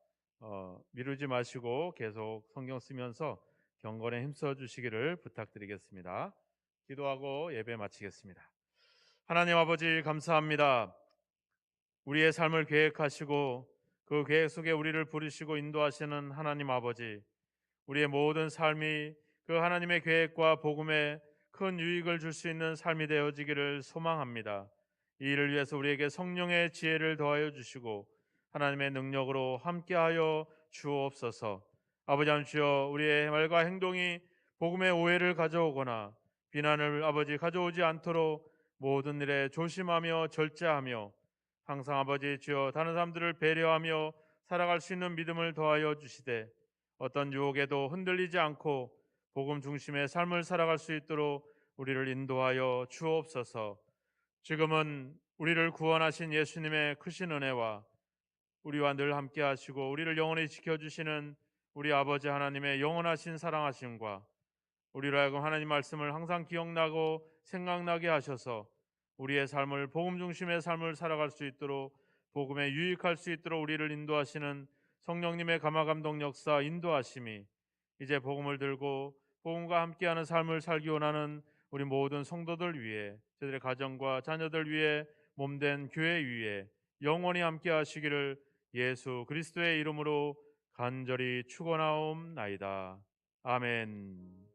미루지 마시고 계속 성경 쓰면서 경건에 힘써 주시기를 부탁드리겠습니다. 기도하고 예배 마치겠습니다. 하나님 아버지 감사합니다. 우리의 삶을 계획하시고 그 계획 속에 우리를 부르시고 인도하시는 하나님 아버지, 우리의 모든 삶이 그 하나님의 계획과 복음에 큰 유익을 줄 수 있는 삶이 되어지기를 소망합니다. 이 일을 위해서 우리에게 성령의 지혜를 더하여 주시고 하나님의 능력으로 함께하여 주옵소서. 아버지 하나님 주여, 우리의 말과 행동이 복음의 오해를 가져오거나 비난을 아버지 가져오지 않도록 모든 일에 조심하며 절제하며 항상 아버지 주여 다른 사람들을 배려하며 살아갈 수 있는 믿음을 더하여 주시되 어떤 유혹에도 흔들리지 않고 복음 중심의 삶을 살아갈 수 있도록 우리를 인도하여 주옵소서. 지금은 우리를 구원하신 예수님의 크신 은혜와 우리와 늘 함께 하시고 우리를 영원히 지켜주시는 우리 아버지 하나님의 영원하신 사랑하심과 우리로 하여금 하나님 말씀을 항상 기억나고 생각나게 하셔서 우리의 삶을 복음 중심의 삶을 살아갈 수 있도록 복음에 유익할 수 있도록 우리를 인도하시는 성령님의 감화감동 역사 인도하심이 이제 복음을 들고 복음과 함께하는 삶을 살기 원하는 우리 모든 성도들 위해 저들의 가정과 자녀들 위해 몸된 교회 위에 영원히 함께 하시기를 예수 그리스도의 이름으로 간절히 축원하옵나이다. 아멘.